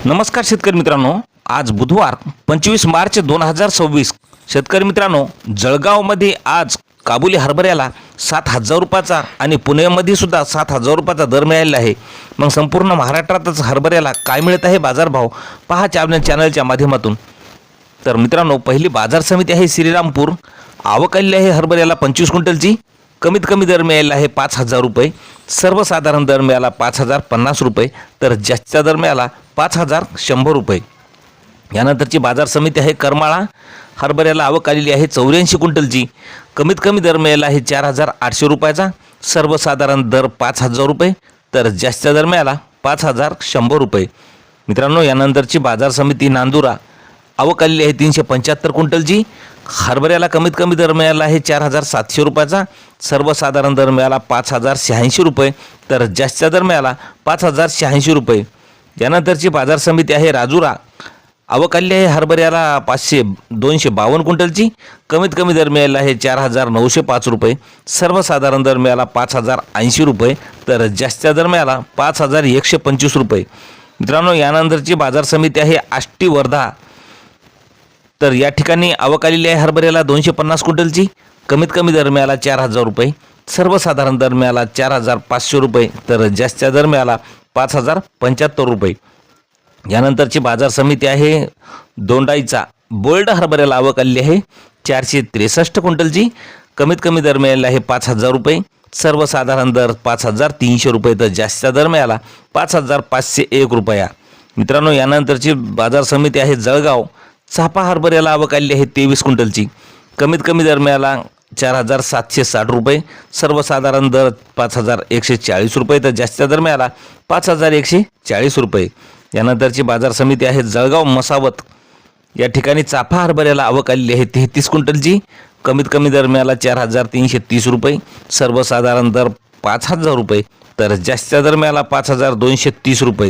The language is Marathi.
नमस्कार शेतकरी मित्रांनो, आज बुधवार 25 मार्च 2026. शेतकरी मित्रांनो, जळगावमध्ये आज काबुली हरभऱ्याला 7,000 रुपयाचा आणि पुण्यामध्ये सुद्धा 7,000 रुपयाचा दर मिळालेला आहे. मग संपूर्ण महाराष्ट्रातच हरभऱ्याला काय मिळत आहे बाजारभाव पहा चॅनलच्या माध्यमातून. तर मित्रांनो, पहिली बाजार समिती आहे श्रीरामपूर. आवक आलेली आहे हरभऱ्याला 25 क्विंटलची. कमीत कमी दर मिळालेला आहे 5,000 रुपये. सर्वसाधारण दर मिळाला 5,050 रुपये. तर जास्तीचा दर मिळाला 5,100 रुपये. यानंतरची बाजार समिती आहे करमाळा. हरभऱ्याला आवक आलेली आहे 84 क्विंटलची. कमीत कमी दर मिळाला आहे 4,800 रुपयाचा. सर्वसाधारण दर 5,000 रुपये. तर जास्तीचा दर मिळाला 5,100 रुपये. मित्रांनो, यानंतरची बाजार समिती नांदुरा. आवक आलेली आहे 375 क्विंटलची. हरभऱ्याला कमीत कमी दर मिळाला आहे 4,700 रुपयाचा. सर्वसाधारण दर मिळाला 5,086 रुपये. तर जास्तीचा दर मिळाला 5,086 रुपये. यानंतरची बाजार समिती आहे राजुरा. आवक आलेली आहे हरभऱ्याला 252 क्विंटलची. कमीत कमी दर मिळाला आहे 4,905 रुपये. सर्वसाधारण दर मिळाला 5,080 रुपये. तर जास्तीचा दर मिळाला 5,125 रुपये. मित्रांनो, यानंतरची बाजार समिती आहे आष्टी वर्धा. तर या ठिकाणी आवक आलेली आहे हरभऱ्याला 250 क्विंटलची. कमीत कमी दर मिळाला 4,000 रुपये. सर्वसाधारण दर मिळाला 4,500 रुपये. तर जास्तीचा दर मिळाला 5,075 रुपये. यानंतरची बाजार समिती आहे दोंडाईचा. बोल्ड हरभऱ्याला आवक आलेली आहे 463 क्विंटलची. कमीत कमी दर मिळाला आहे 5,000 रुपये. सर्वसाधारण दर 5,300 रुपये. तर जास्तीचा दर मिळाला 5,501 रुपया. मित्रांनो, यानंतरची बाजार समिती आहे जळगाव. चाफा हरभऱ्याला आवक आलेली आहे 23 क्विंटलची. कमीत कमी दर मिळाला 4,760 रुपये. सर्वसाधारण दर 5,140 रुपये. तर जास्तीचा दर मिळाला 5,140 रुपये. यानंतरची बाजार समिती आहे जळगाव मसावत. या ठिकाणी चाफा हरभऱ्याला आवक आलेली आहे 33 क्विंटलची. कमीत कमी दर मिळाला 4,330 रुपये. सर्वसाधारण दर 5,000 रुपये. तर जास्तीचा दर मिळाला 5,230 रुपये.